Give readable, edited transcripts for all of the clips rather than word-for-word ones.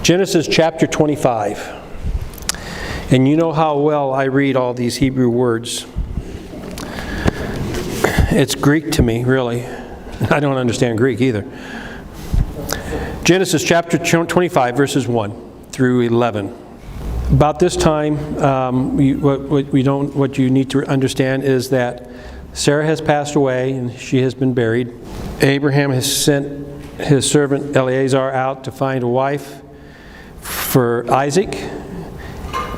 Genesis chapter 25. And you know how well I read all these Hebrew words. It's Greek to me, really. I don't understand Greek either. Genesis chapter 25, verses 1 through 11. About this time, what you need to understand is that Sarah has passed away and she has been buried. Abraham has sent his servant Eliezer out to find a wife for Isaac,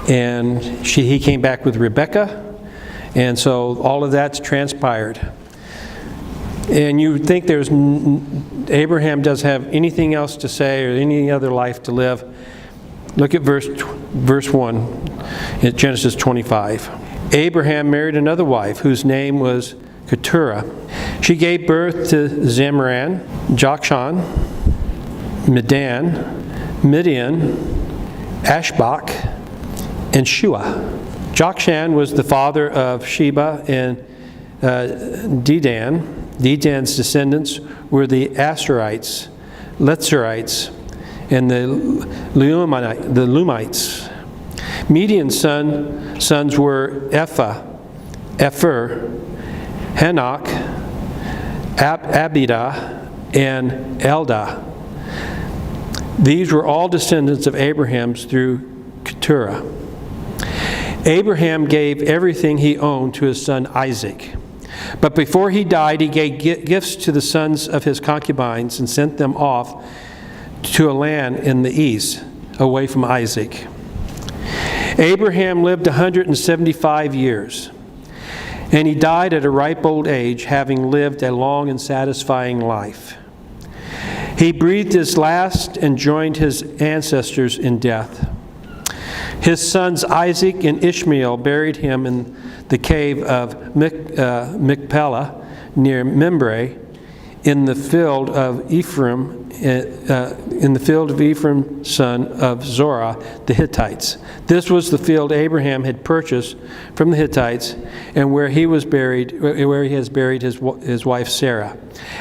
and he came back with Rebekah, and so all of that's transpired. And you would think Abraham doesn't have anything else to say or any other life to live. Look at verse 1 in Genesis 25. Abraham married another wife whose name was Keturah. She gave birth to Zimran, Jokshan, Medan, Midian, Ashbach, and Shua. Jokshan was the father of Sheba and Dedan. Dedan's descendants were the Asherites, Letzerites, and the Lumites. Midian's sons were Ephah, Hanok, Abidah, and Eldah. These were all descendants of Abraham's through Keturah. Abraham gave everything he owned to his son Isaac. But before he died, he gave gifts to the sons of his concubines and sent them off to a land in the east, away from Isaac. Abraham lived 175 years, and he died at a ripe old age, having lived a long and satisfying life. He breathed his last and joined his ancestors in death. His sons Isaac and Ishmael buried him in the cave of Machpelah near Mamre in the field of Ephraim, son of Zorah, the Hittites. This was the field Abraham had purchased from the Hittites, and where he has buried his wife Sarah.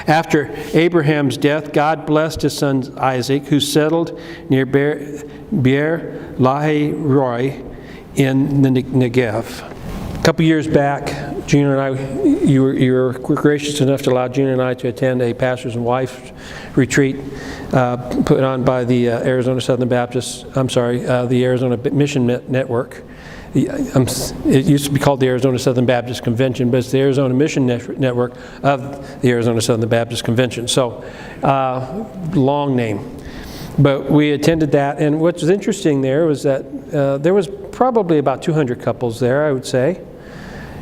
After Abraham's death, God blessed his son Isaac, who settled near Beer Lahai Roi in the Negev. A couple years back, Gina and I, you were gracious enough to allow Gina and I to attend a pastors and wives retreat put on by the Arizona Mission Network. It used to be called the Arizona Southern Baptist Convention, but it's the Arizona Mission Network of the Arizona Southern Baptist Convention. So, long name. But we attended that, and what was interesting there was that there was probably about 200 couples there, I would say.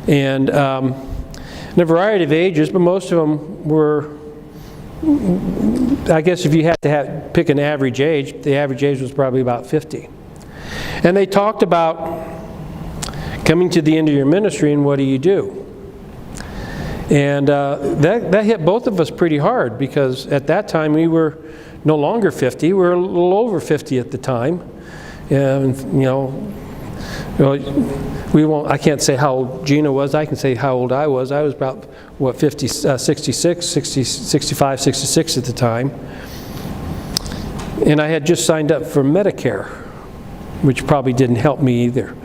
And in a variety of ages, but most of them were, I guess if you had to pick an average age, the average age was probably about 50. And they talked about coming to the end of your ministry and what do you do? And that hit both of us pretty hard, because at that time we were no longer 50, we were a little over 50 at the time. And, I can't say how old Gina was. I can say how old I was. I was about, 65, 66 at the time. And I had just signed up for Medicare, which probably didn't help me either.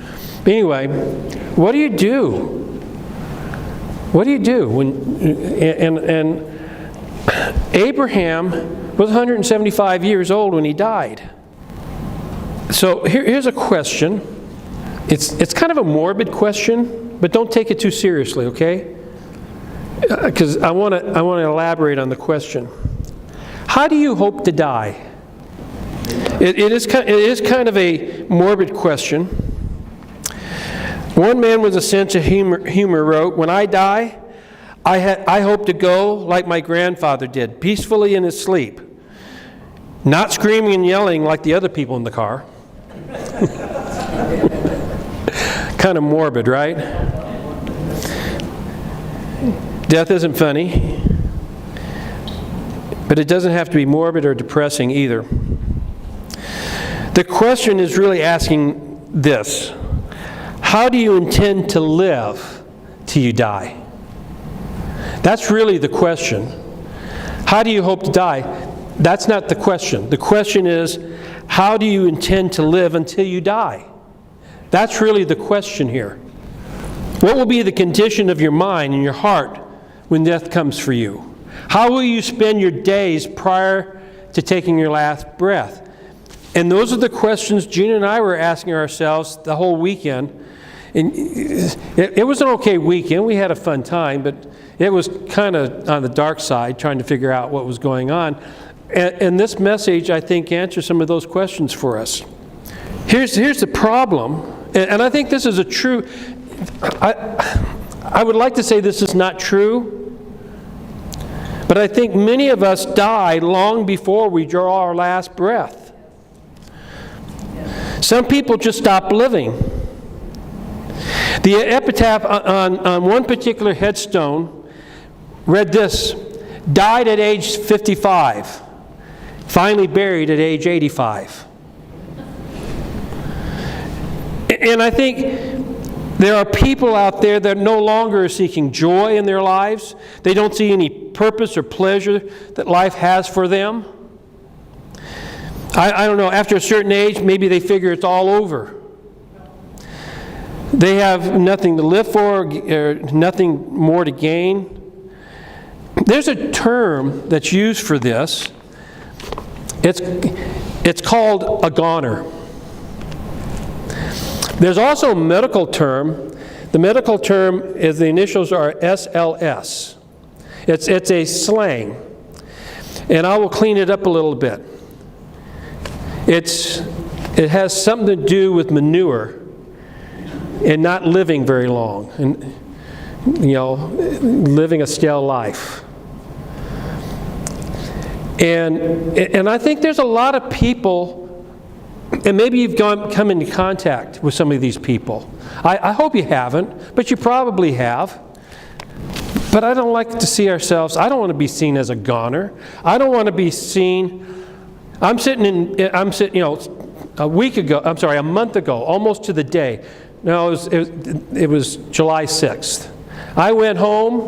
But anyway, what do you do? What do you do when Abraham was 175 years old when he died. So here's a question. It's kind of a morbid question, but don't take it too seriously, okay? Because I want to elaborate on the question. How do you hope to die? It is kind of a morbid question. One man with a sense of humor wrote, "When I die, I hope to go like my grandfather did, peacefully in his sleep, not screaming and yelling like the other people in the car." Kind of morbid, right? Death isn't funny, but it doesn't have to be morbid or depressing either. The question is really asking this: how do you intend to live till you die? That's really the question. How do you hope to die? That's not the question. The question is, how do you intend to live until you die? That's really the question here. What will be the condition of your mind and your heart when death comes for you? How will you spend your days prior to taking your last breath? And those are the questions Gina and I were asking ourselves the whole weekend. And it was an okay weekend. We had a fun time, but it was kind of on the dark side, trying to figure out what was going on. And this message, I think, answers some of those questions for us. Here's the problem, and I think this is a true... I would like to say this is not true, but I think many of us die long before we draw our last breath. Some people just stop living. The epitaph on one particular headstone read this: died at age 55, finally buried at age 85. And I think there are people out there that no longer are seeking joy in their lives. They don't see any purpose or pleasure that life has for them. I don't know, after a certain age, maybe they figure it's all over. They have nothing to live for, or nothing more to gain. There's a term that's used for this. It's called a goner. There's also a medical term. The medical term is, the initials are SLS. It's a slang. And I will clean it up a little bit. It has something to do with manure and not living very long, and living a stale life. And I think there's a lot of people, and maybe you've come into contact with some of these people. I hope you haven't, but you probably have. But I don't like to see ourselves, I don't want to be seen as a goner. I don't want to be seen, I'm sitting, a month ago, almost to the day. No, it was July 6th. I went home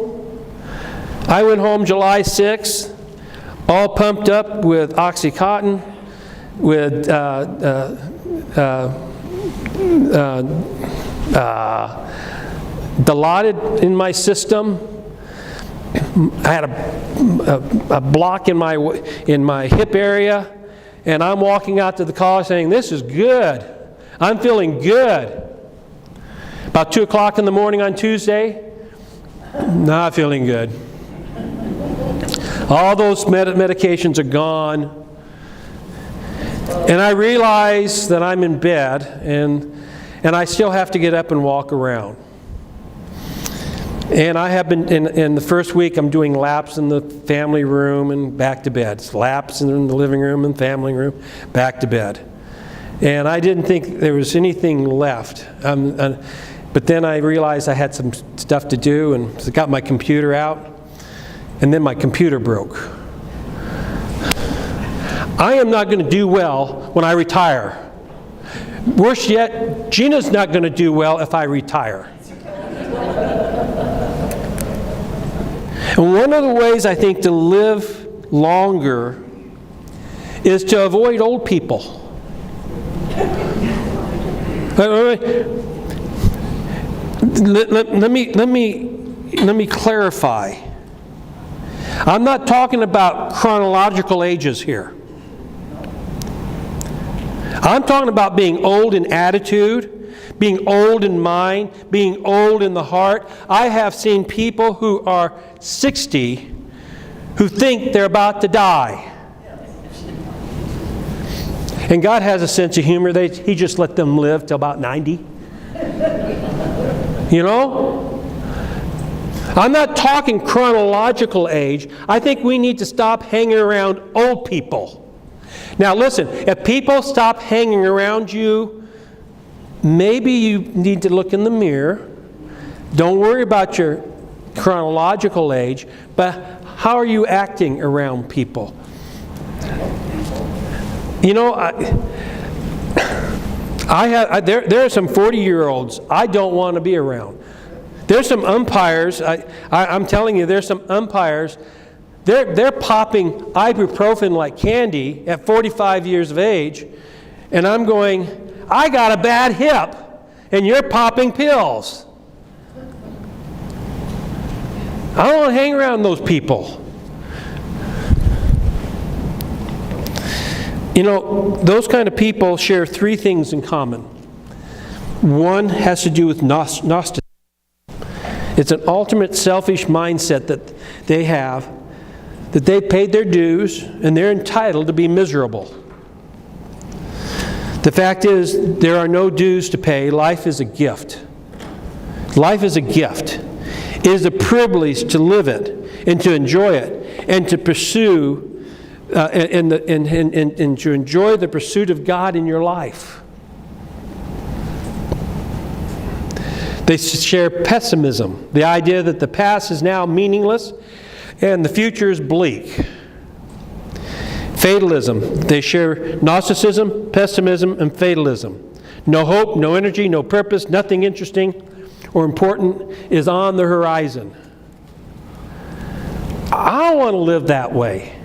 July 6th, all pumped up with Oxycontin, with Dilaudid in my system. I had a block in my hip area, and I'm walking out to the car saying, "This is good. I'm feeling good." About 2 o'clock in the morning on Tuesday, not feeling good. All those medications are gone. And I realize that I'm in bed, and I still have to get up and walk around. And I have been, in the first week, I'm doing laps in the family room and back to bed. It's laps in the living room and family room, back to bed. And I didn't think there was anything left. But then I realized I had some stuff to do, and so I got my computer out, and then my computer broke. I am not going to do well when I retire. Worse yet, Gina's not going to do well if I retire. And one of the ways I think to live longer is to avoid old people. Let me clarify. I'm not talking about chronological ages here. I'm talking about being old in attitude, being old in mind, being old in the heart. I have seen people who are 60 who think they're about to die. And God has a sense of humor. He just let them live till about 90. You know? I'm not talking chronological age. I think we need to stop hanging around old people. Now listen, if people stop hanging around you, maybe you need to look in the mirror. Don't worry about your chronological age, but how are you acting around people? You know, there are some 40-year-olds I don't want to be around. There's some umpires, I'm telling you, there's some umpires, they're popping ibuprofen like candy at 45 years of age, And I'm going, I got a bad hip, and you're popping pills. I don't want to hang around those people. You know, those kind of people share three things in common. One has to do with Gnosticism. It's an ultimate selfish mindset that they have, that they paid their dues and they're entitled to be miserable. The fact is, there are no dues to pay. Life is a gift. Life is a gift. It is a privilege to live it and to enjoy it and to pursue and to enjoy the pursuit of God in your life. They share pessimism, the idea that the past is now meaningless and the future is bleak. Fatalism. They share Gnosticism, pessimism, and fatalism. No hope, no energy, no purpose, nothing interesting or important is on the horizon. I don't want to live that way.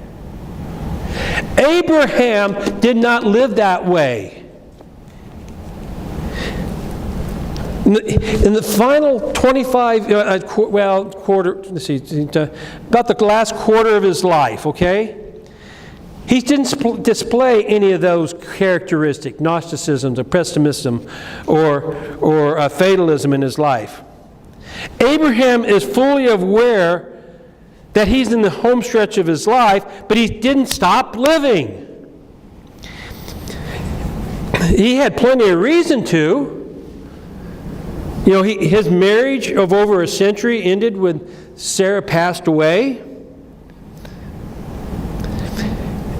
Abraham did not live that way. In the final 25, about the last quarter of his life, okay? He didn't display any of those characteristics, Gnosticism, or pessimism, or fatalism in his life. Abraham is fully aware that he's in the home stretch of his life, but he didn't stop living. He had plenty of reason to. You know, his marriage of over a century ended when Sarah passed away.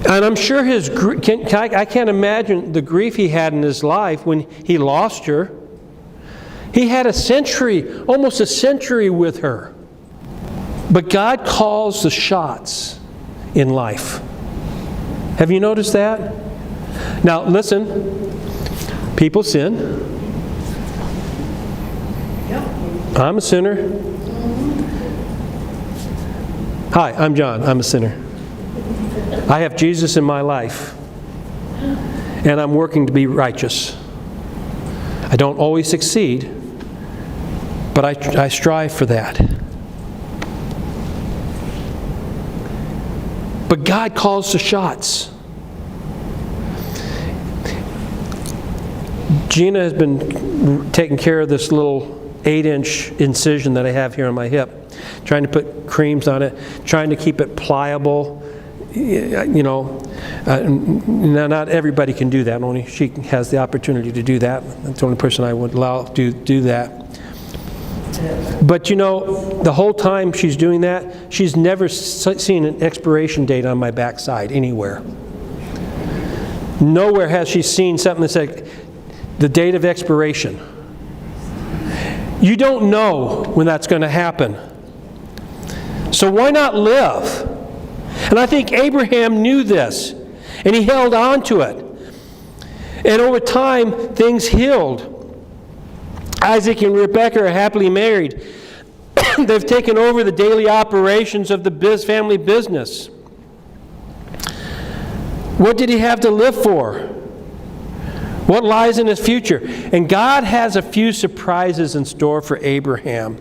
And I'm sure I can't imagine the grief he had in his life when he lost her. He had almost a century with her. But God calls the shots in life. Have you noticed that? Now, listen. People sin. I'm a sinner. Hi, I'm John. I'm a sinner. I have Jesus in my life. And I'm working to be righteous. I don't always succeed, but I strive for that. But God calls the shots. Gina has been taking care of this little 8-inch incision that I have here on my hip, trying to put creams on it, trying to keep it pliable. You know, not everybody can do that. Only she has the opportunity to do that. That's the only person I would allow to do that. But you know, the whole time she's doing that, she's never seen an expiration date on my backside anywhere. Nowhere has she seen something that said the date of expiration. You don't know when that's going to happen. So why not live? And I think Abraham knew this, and he held on to it. And over time, things healed. Isaac and Rebekah are happily married. They've taken over the daily operations of the family business. What did he have to live for? What lies in his future? And God has a few surprises in store for Abraham.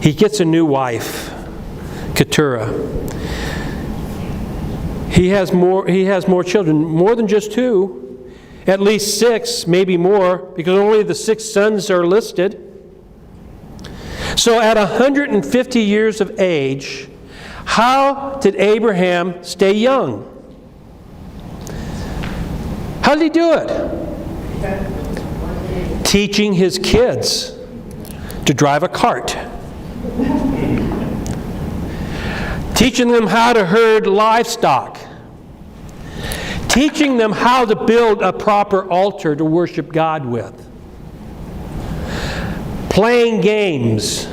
He gets a new wife, Keturah. He has more children, more than just 2. At least 6, maybe more, because only the 6 sons are listed. So at 150 years of age, how did Abraham stay young? How did he do it? Teaching his kids to drive a cart. Teaching them how to herd livestock. Teaching them how to build a proper altar to worship God with. Playing games.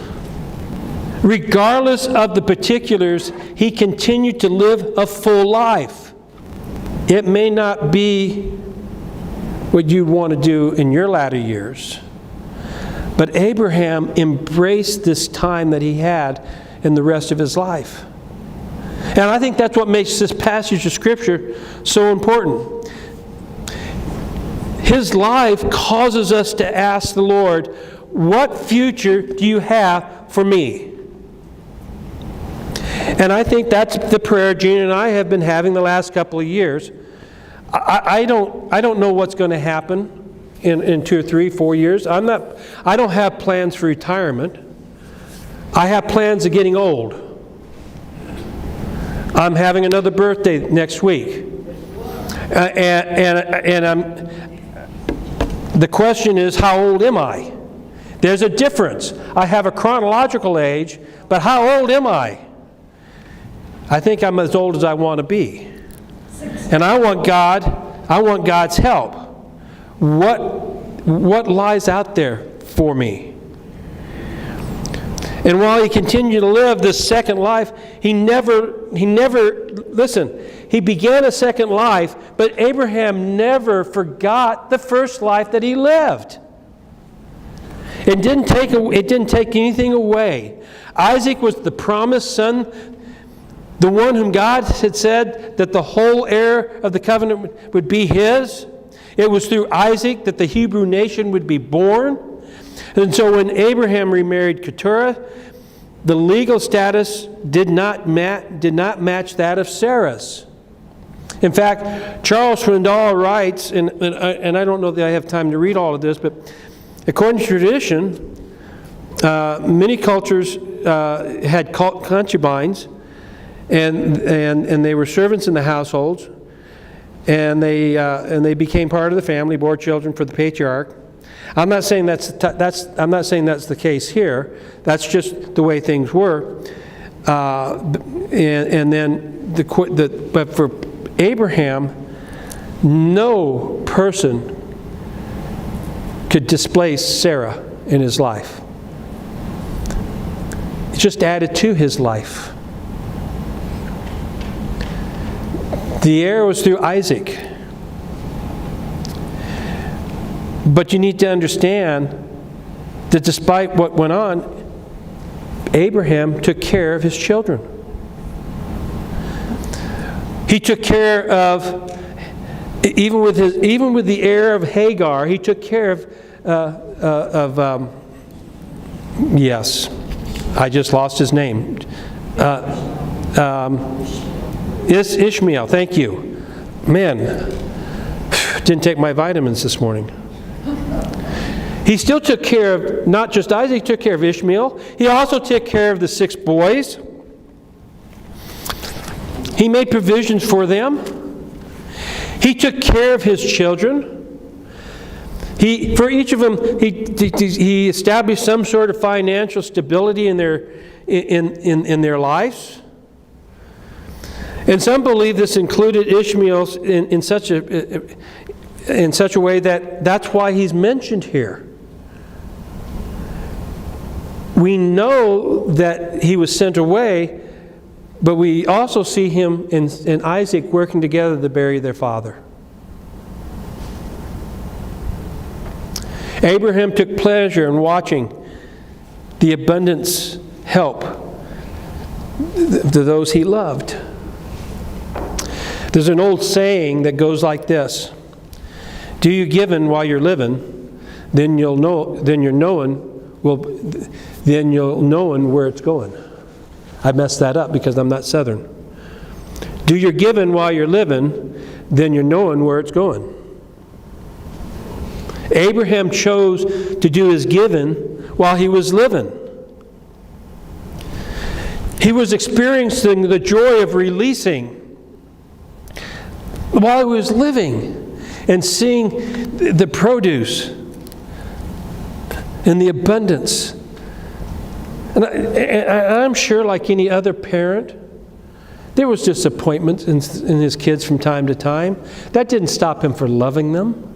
Regardless of the particulars, he continued to live a full life. It may not be what you want to do in your latter years, but Abraham embraced this time that he had in the rest of his life. And I think that's what makes this passage of Scripture so important. his life causes us to ask the Lord, what future do you have for me? And I think that's the prayer Gina and I have been having the last couple of years. I don't know what's going to happen in 2 or 3, 4 years. I don't have plans for retirement. I have plans of getting old. I'm having another birthday next week. The question is, how old am I? There's a difference. I have a chronological age, but how old am I? I think I'm as old as I want to be. And I want God's help. What lies out there for me? And while he continued to live this second life, he never, listen, he began a second life, but Abraham never forgot the first life that he lived. It didn't take anything away. Isaac was the promised son, the one whom God had said that the whole heir of the covenant would be his. It was through Isaac that the Hebrew nation would be born. And so when Abraham remarried Keturah, the legal status did not match that of Sarah's. In fact, Charles Swindoll writes, and I don't know that I have time to read all of this, but according to tradition, many cultures had concubines, and they were servants in the households, and they became part of the family, bore children for the patriarch. I'm not saying that's the case here. That's just the way things were. And then but for Abraham, no person could displace Sarah in his life. It just added to his life. The heir was through Isaac. But you need to understand that despite what went on, Abraham took care of his children. He took care of, even with the heir of Hagar, he took care of yes, I just lost his name. Ishmael, thank you. Man, didn't take my vitamins this morning. He still took care of, not just Isaac, he took care of Ishmael. He also took care of the 6 boys. He made provisions for them. He took care of his children. For each of them, he established some sort of financial stability in their lives. And some believe this included Ishmael in such a way that that's why he's mentioned here. We know that he was sent away, but we also see him and Isaac working together to bury their father. Abraham took pleasure in watching the abundance help to those he loved. There's an old saying that goes like this: do you giving while you're living, then you'll know where it's going. I messed that up because I'm not Southern. Do your giving while you're living, then you're knowing where it's going. Abraham chose to do his giving while he was living. He was experiencing the joy of releasing while he was living and seeing the produce and the abundance. And I'm sure, like any other parent, there was disappointment in his kids from time to time. That didn't stop him from loving them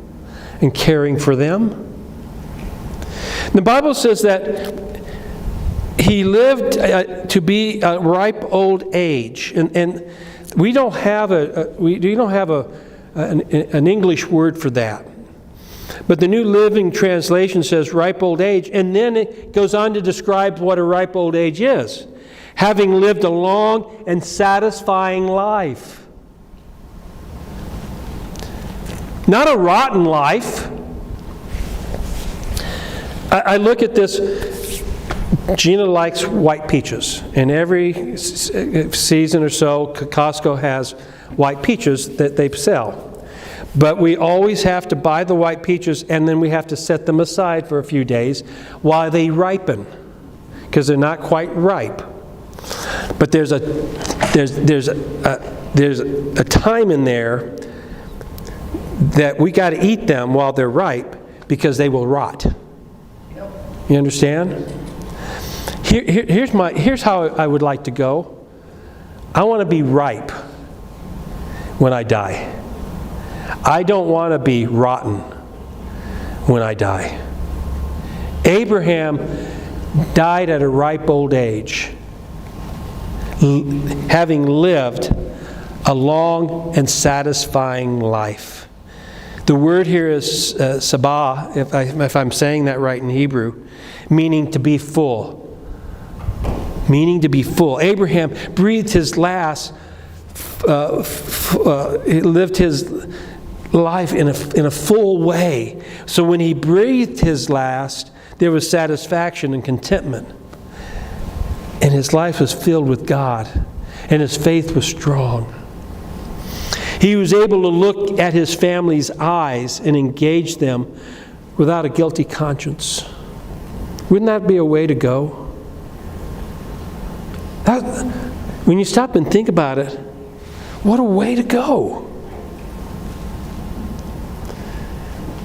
and caring for them. The Bible says that he lived to be a ripe old age, and we don't have an English word for that. But the New Living Translation says ripe old age, and then it goes on to describe what a ripe old age is. Having lived a long and satisfying life. Not a rotten life. I look at this. Gina likes white peaches, and every season or so, Costco has white peaches that they sell. But we always have to buy the white peaches, and then we have to set them aside for a few days while they ripen, because they're not quite ripe. But there's a time in there that we got to eat them while they're ripe, because they will rot. You understand? Here's how I would like to go. I want to be ripe when I die. I don't want to be rotten when I die. Abraham died at a ripe old age, having lived a long and satisfying life. The word here is sabah, if I'm saying that right in Hebrew, meaning to be full. Meaning to be full. Abraham breathed his last, he lived his life in a full way. So when he breathed his last, there was satisfaction and contentment. And his life was filled with God. And his faith was strong. He was able to look at his family's eyes and engage them without a guilty conscience. Wouldn't that be a way to go? When you stop and think about it, what a way to go.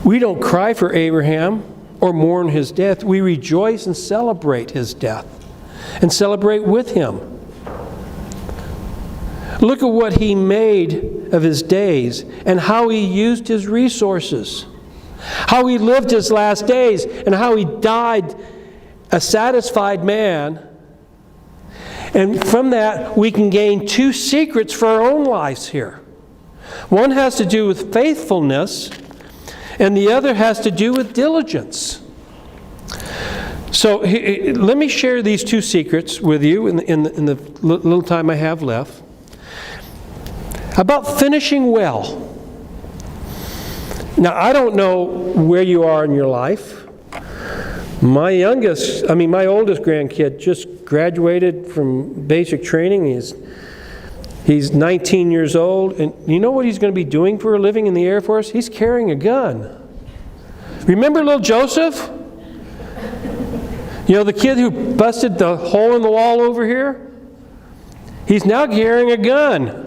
We don't cry for Abraham or mourn his death. We rejoice and celebrate his death and celebrate with him. Look at what he made of his days and how he used his resources, how he lived his last days, and how he died a satisfied man. And from that, we can gain two secrets for our own lives here. One has to do with faithfulness, and the other has to do with diligence. So let me share these two secrets with you in the little time I have left. About finishing well. Now, I don't know where you are in your life. My oldest grandkid just graduated from basic training. He's 19 years old, and you know what he's going to be doing for a living in the Air Force? He's carrying a gun. Remember little Joseph? You know, the kid who busted the hole in the wall over here? He's now carrying a gun.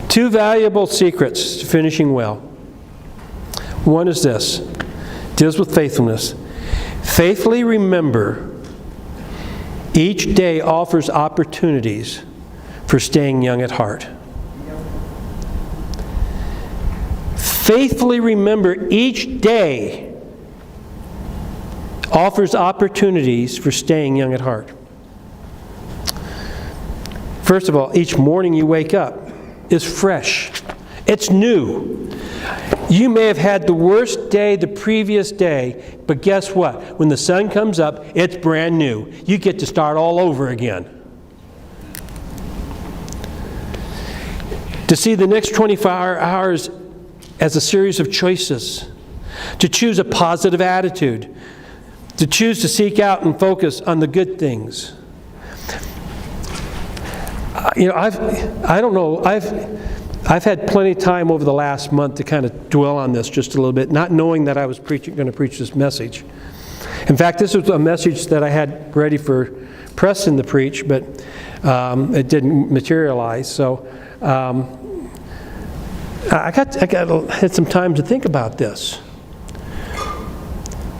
Two valuable secrets to finishing well. One is this. Deals with faithfulness. Faithfully remember, each day offers opportunities for staying young at heart. Faithfully remember, each day offers opportunities for staying young at heart. First of all, each morning you wake up is fresh. It's new. You may have had the worst day the previous day, but guess what? When the sun comes up, it's brand new. You get to start all over again. To see the next 24 hours as a series of choices. To choose a positive attitude. To choose to seek out and focus on the good things. I've had plenty of time over the last month to kind of dwell on this just a little bit, not knowing that I was going to preach this message. In fact, this was a message that I had ready for Preston to preach, but it didn't materialize. So I had some time to think about this.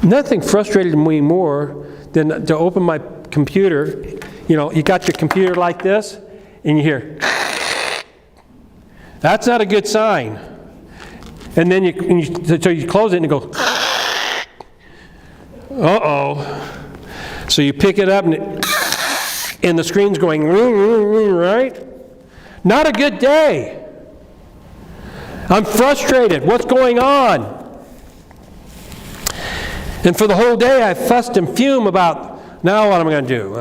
Nothing frustrated me more than to open my computer. You know, you got your computer like this, and you hear, that's not a good sign. And then so you close it and you go, uh-oh. So you pick it up and the screen's going, right? Not a good day. I'm frustrated. What's going on? And for the whole day I fussed and fumed about, now what am I going to do?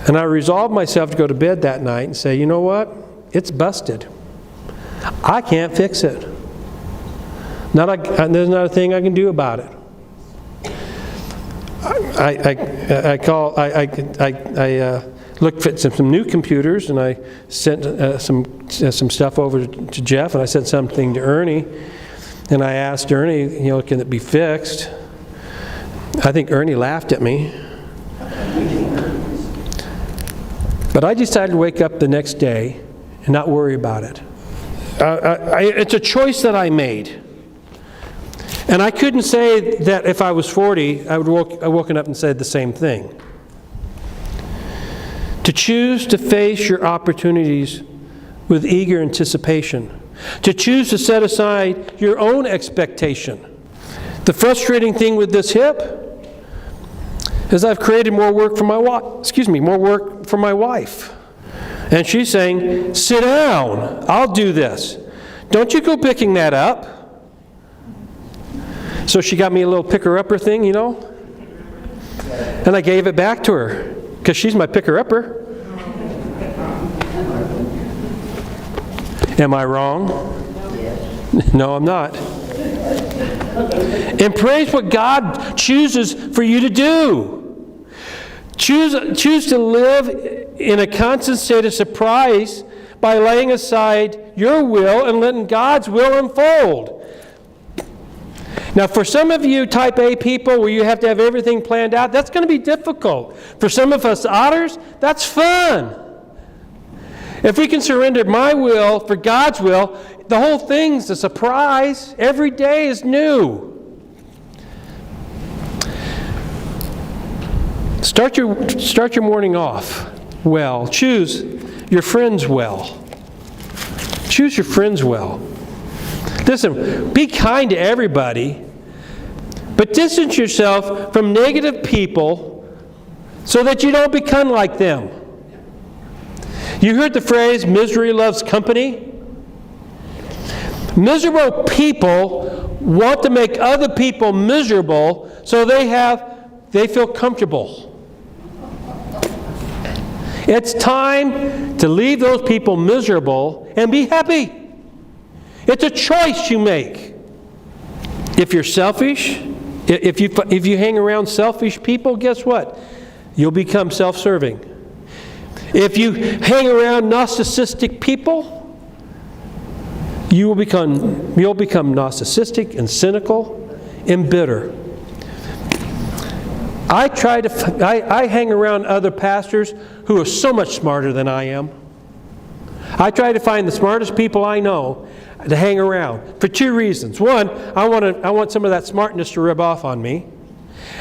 And I resolved myself to go to bed that night and say, you know what? It's busted. I can't fix it. There's not a thing I can do about it. I looked at some new computers, and I sent some stuff over to Jeff, and I said something to Ernie, and I asked Ernie, can it be fixed? I think Ernie laughed at me. But I decided to wake up the next day and not worry about it. It's a choice that I made. And I couldn't say that if I was 40, I would woken up and said the same thing. To choose to face your opportunities with eager anticipation. To choose to set aside your own expectation. The frustrating thing with this hip is I've created more work for my wife. And she's saying, sit down, I'll do this. Don't you go picking that up. So she got me a little picker-upper thing, and I gave it back to her, because she's my picker-upper. Am I wrong? No, I'm not. Embrace what God chooses for you to do. Choose to live in a constant state of surprise by laying aside your will and letting God's will unfold. Now, for some of you type A people where you have to have everything planned out, that's going to be difficult. For some of us otters, that's fun. If we can surrender my will for God's will, the whole thing's a surprise. Every day is new. Start your morning off well. Choose your friends well. Choose your friends well. Listen, be kind to everybody, but distance yourself from negative people so that you don't become like them. You heard the phrase, misery loves company? Miserable people want to make other people miserable so they feel comfortable. It's time to leave those people miserable and be happy. It's a choice you make. If you're selfish, if you hang around selfish people, guess what? You'll become self-serving. If you hang around narcissistic people, you'll become narcissistic and cynical and bitter. I hang around other pastors who are so much smarter than I am. I try to find the smartest people I know to hang around for two reasons. One, I want some of that smartness to rub off on me.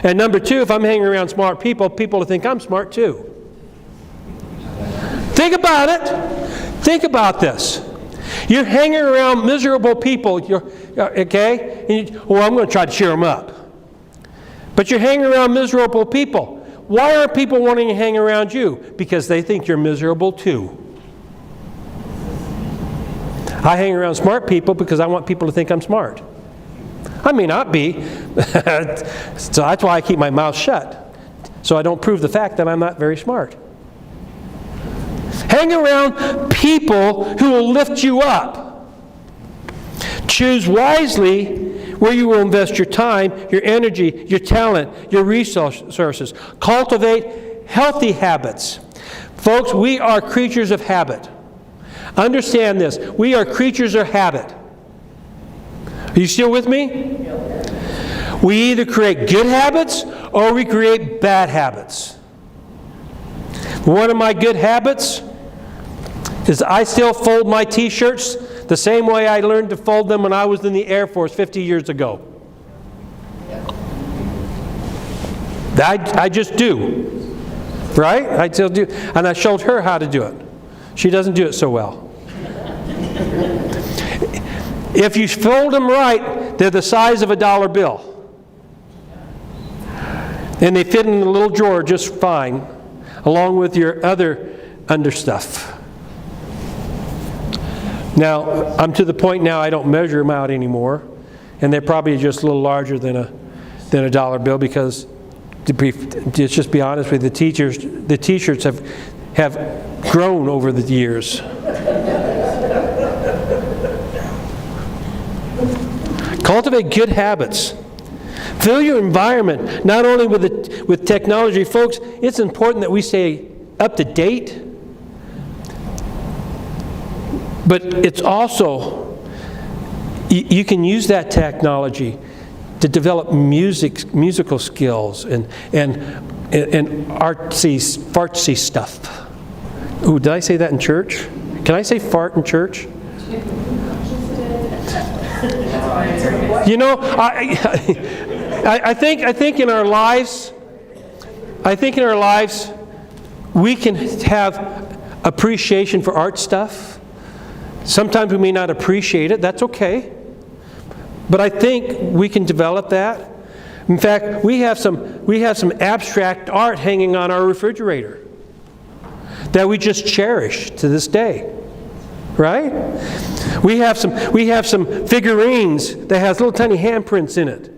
And number two, if I'm hanging around smart people to think I'm smart too. Think about it. Think about this. You're hanging around miserable people, okay? I'm going to try to cheer them up. But you're hanging around miserable people. Why aren't people wanting to hang around you? Because they think you're miserable too. I hang around smart people because I want people to think I'm smart. I may not be. So that's why I keep my mouth shut. So I don't prove the fact that I'm not very smart. Hang around people who will lift you up. Choose wisely where you will invest your time, your energy, your talent, your resources. Cultivate healthy habits. Folks, we are creatures of habit. Understand this. We are creatures of habit. Are you still with me? We either create good habits or we create bad habits. One of my good habits is I still fold my t-shirts the same way I learned to fold them when I was in the Air Force 50 years ago. I just do. Right? I still do. And I showed her how to do it. She doesn't do it so well. If you fold them right, they're the size of a dollar bill. And they fit in a little drawer just fine, along with your other understuff. Now, I'm to the point now I don't measure them out anymore, and they're probably just a little larger than a dollar bill because Let's just be honest with you, the t-shirts have grown over the years. Cultivate good habits. Fill your environment, not only with technology. Folks, it's important that we stay up to date, but it's also, you can use that technology to develop musical skills and fartsy stuff. Ooh, did I say that in church? Can I say fart in church? You know, I think in our lives, we can have appreciation for art stuff. Sometimes we may not appreciate it. That's okay. But I think we can develop that. In fact, we have some abstract art hanging on our refrigerator that we just cherish to this day. Right? We have some figurines that has little tiny handprints in it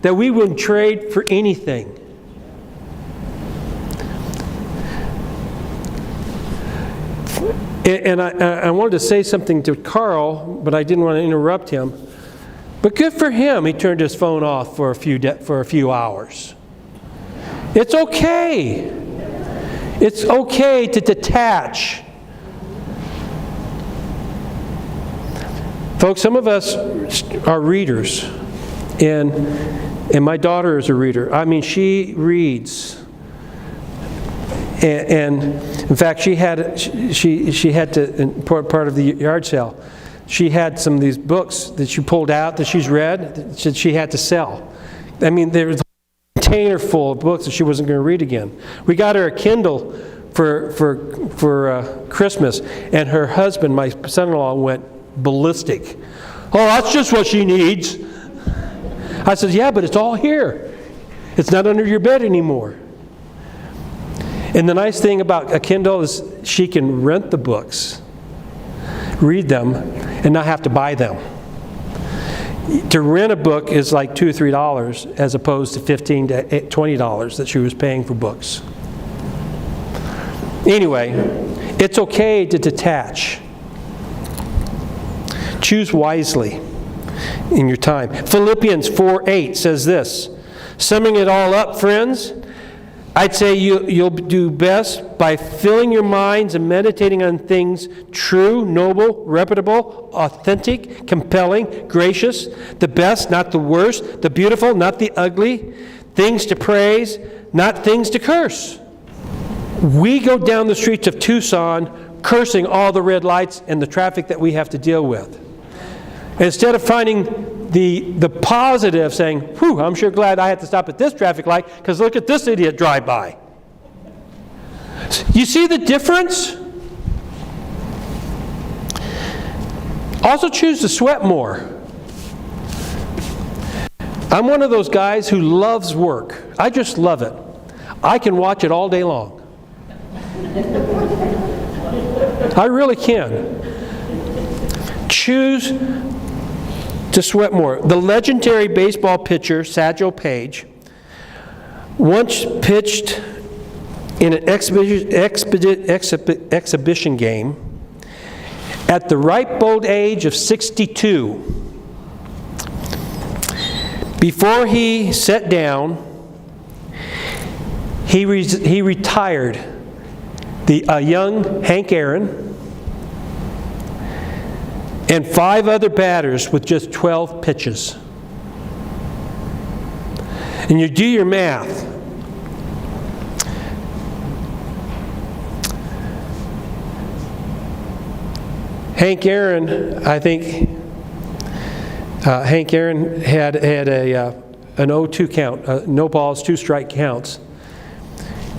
that we wouldn't trade for anything. And I wanted to say something to Carl, but I didn't want to interrupt him. But good for him, he turned his phone off for a few hours. It's okay. It's okay to detach. Folks, some of us are readers, and my daughter is a reader. I mean, she reads, and in fact, she had to, in part of the yard sale, she had some of these books that she pulled out that she's read that she had to sell. I mean, there was a container full of books that she wasn't going to read again. We got her a Kindle for Christmas, and her husband, my son-in-law, went ballistic. Oh, that's just what she needs. I said, yeah, but it's all here. It's not under your bed anymore. And the nice thing about a Kindle is she can rent the books, read them, and not have to buy them. To rent a book is like $2 or $3 as opposed to $15 to $20 that she was paying for books. Anyway, it's okay to detach. Choose wisely in your time. Philippians 4:8 says this. Summing it all up, friends, I'd say you'll do best by filling your minds and meditating on things true, noble, reputable, authentic, compelling, gracious, the best, not the worst, the beautiful, not the ugly, things to praise, not things to curse. We go down the streets of Tucson cursing all the red lights and the traffic that we have to deal with. Instead of finding the positive, saying, whew, I'm sure glad I had to stop at this traffic light because look at this idiot drive by. You see the difference? Also choose to sweat more. I'm one of those guys who loves work. I just love it. I can watch it all day long. I really can. Choose to sweat more. The legendary baseball pitcher, Satchel Paige, once pitched in an exhibition game at the ripe old age of 62. Before he sat down, he retired a young Hank Aaron and 5 other batters with just 12 pitches. And you do your math. Hank Aaron, I think, Hank Aaron had an 0-2 count, no balls, 2 strike counts.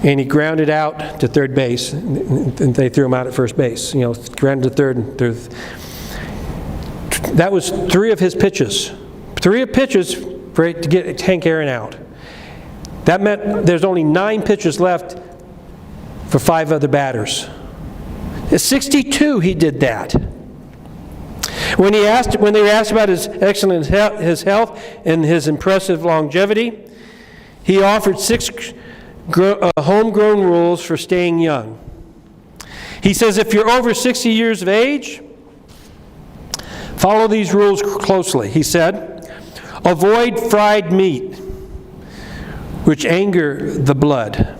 And he grounded out to third base, and they threw him out at first base. You know, grounded to third and third. That was 3 of his pitches. 3 pitches to get Hank Aaron out. That meant there's only 9 pitches left for 5 other batters. At 62, he did that. When they were asked about his excellent his health and his impressive longevity, He offered 6 homegrown rules for staying young. He says if you're over 60 years of age, follow these rules closely. He said, avoid fried meat, which anger the blood.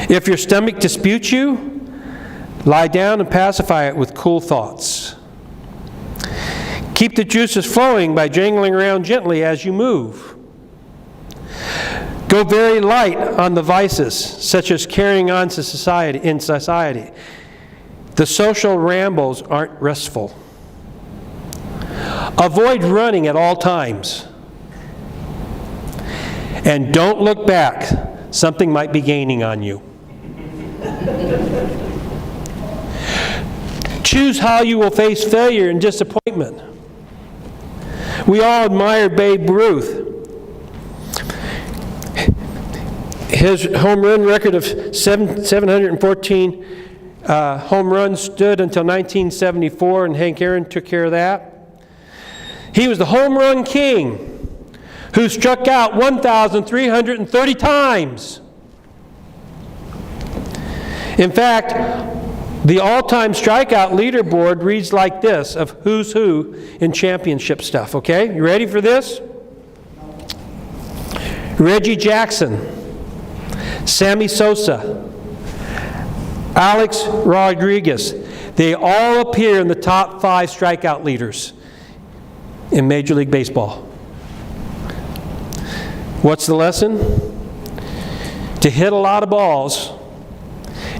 If your stomach disputes you, lie down and pacify it with cool thoughts. Keep the juices flowing by jangling around gently as you move. Go very light on the vices, such as carrying on to society. The social rambles aren't restful. Avoid running at all times. And don't look back. Something might be gaining on you. Choose how you will face failure and disappointment. We all admired Babe Ruth. His home run record of 714 home runs stood until 1974, and Hank Aaron took care of that. He was the home run king who struck out 1,330 times. In fact, the all-time strikeout leaderboard reads like this, of who's who in championship stuff, okay? You ready for this? Reggie Jackson, Sammy Sosa, Alex Rodriguez. They all appear in the top 5 strikeout leaders in Major League Baseball. What's the lesson? To hit a lot of balls,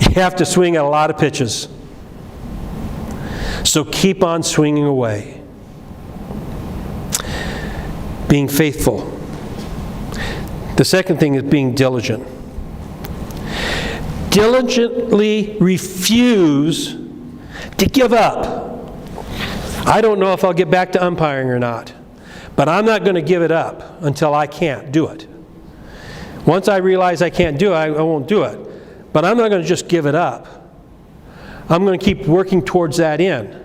you have to swing at a lot of pitches. So keep on swinging away. Being faithful. The second thing is being diligent. Diligently refuse to give up. I don't know if I'll get back to umpiring or not, but I'm not going to give it up until I can't do it. Once I realize I can't do it, I won't do it. But I'm not going to just give it up. I'm going to keep working towards that end.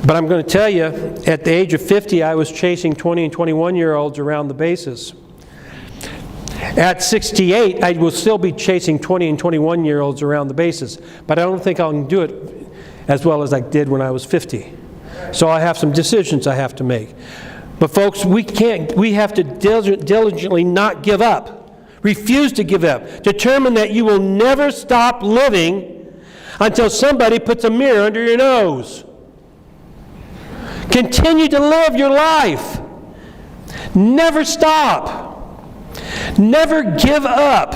But I'm going to tell you, at the age of 50, I was chasing 20 and 21-year-olds around the bases. At 68, I will still be chasing 20 and 21-year-olds around the bases. But I don't think I can do it as well as I did when I was 50. So I have some decisions I have to make. But folks, we have to diligently not give up. Refuse to give up. Determine that you will never stop living until somebody puts a mirror under your nose. Continue to live your life. Never stop. Never give up.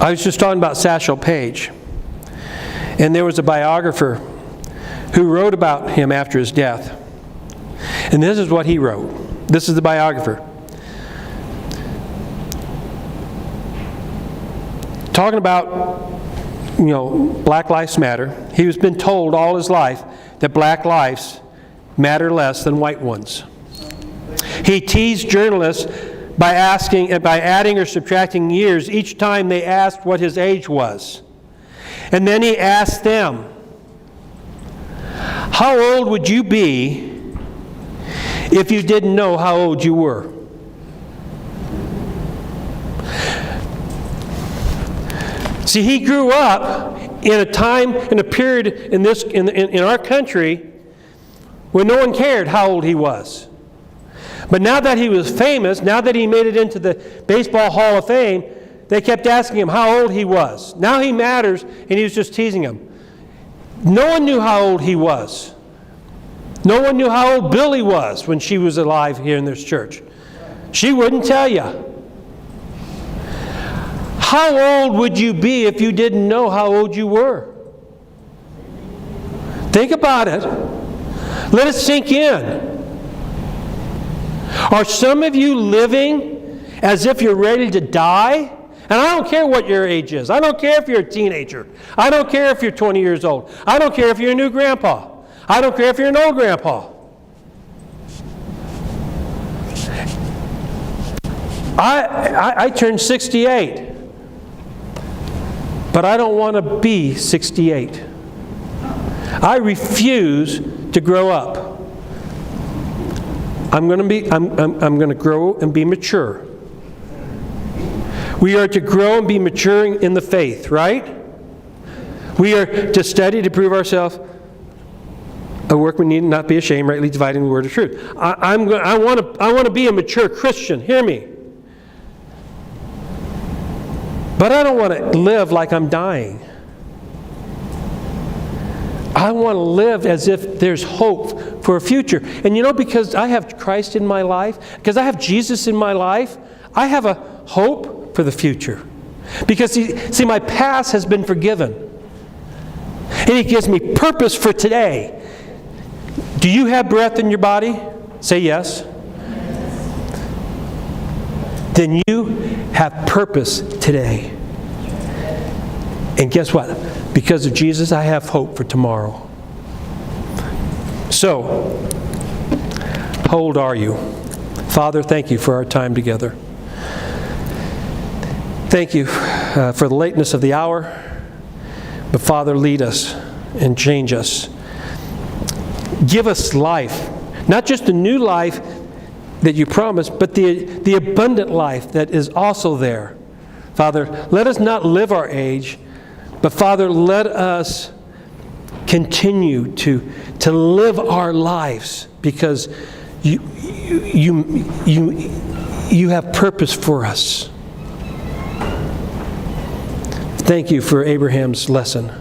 I was just talking about Satchel Paige. And there was a biographer who wrote about him after his death. And this is what he wrote. This is the biographer. Talking about, Black Lives Matter. He has been told all his life that black lives matter less than white ones. He teased journalists by adding or subtracting years each time they asked what his age was. And then he asked them, how old would you be if you didn't know how old you were? See, he grew up in a time, in a period in our country when no one cared how old he was. But now that he was famous, now that he made it into the Baseball Hall of Fame, they kept asking him how old he was. Now he matters, and he was just teasing him. No one knew how old he was. No one knew how old Billy was when she was alive here in this church. She wouldn't tell you. How old would you be if you didn't know how old you were? Think about it. Let it sink in. Are some of you living as if you're ready to die? And I don't care what your age is. I don't care if you're a teenager. I don't care if you're 20 years old. I don't care if you're a new grandpa. I don't care if you're an old grandpa. I turned 68. But I don't want to be 68. I refuse to grow up. I'm going to grow and be mature. We are to grow and be maturing in the faith, right? We are to study to prove ourselves a workman need not be ashamed, rightly dividing the word of truth. I want to be a mature Christian. Hear me. But I don't want to live like I'm dying. I want to live as if there's hope for a future. And you know, because I have Christ in my life, because I have Jesus in my life, I have a hope for the future. Because, see, my past has been forgiven. And He gives me purpose for today. Do you have breath in your body? Say yes. Then you have purpose today. And guess what? Because of Jesus, I have hope for tomorrow. So, how old are you? Father, thank you for our time together. Thank you for the lateness of the hour. But Father, lead us and change us. Give us life. Not just the new life that you promised, but the abundant life that is also there. Father, let us not live our age, but Father, let us continue to live our lives because you have purpose for us. Thank you for Abraham's lesson.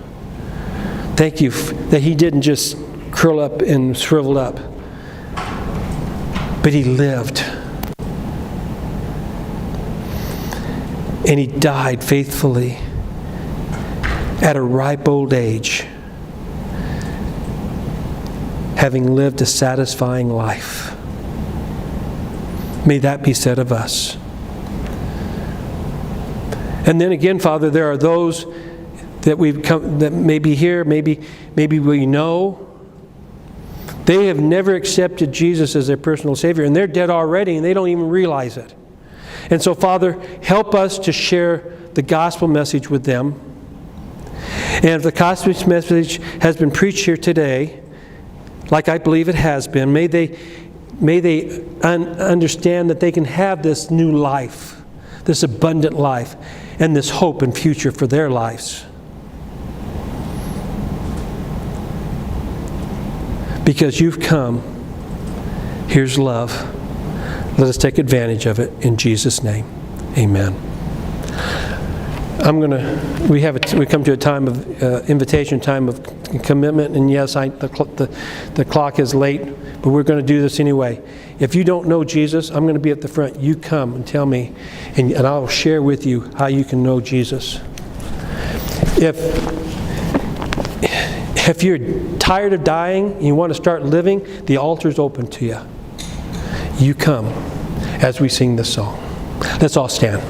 Thank you that he didn't just curl up and shrivel up, but he lived. And he died faithfully at a ripe old age, having lived a satisfying life. May that be said of us. And then again, Father, there are those that that may be here, maybe we know. They have never accepted Jesus as their personal Savior, and they're dead already, and they don't even realize it. And so, Father, help us to share the gospel message with them. And if the gospel message has been preached here today, like I believe it has been, may they understand that they can have this new life, this abundant life, and this hope and future for their lives. Because you've come, here's love. Let us take advantage of it in Jesus' name. Amen. We come to a time of invitation, time of commitment, and yes, the clock is late, but we're going to do this anyway. If you don't know Jesus, I'm going to be at the front. You come and tell me, and I'll share with you how you can know Jesus. If you're tired of dying and you want to start living, the altar's open to you. You come as we sing this song. Let's all stand.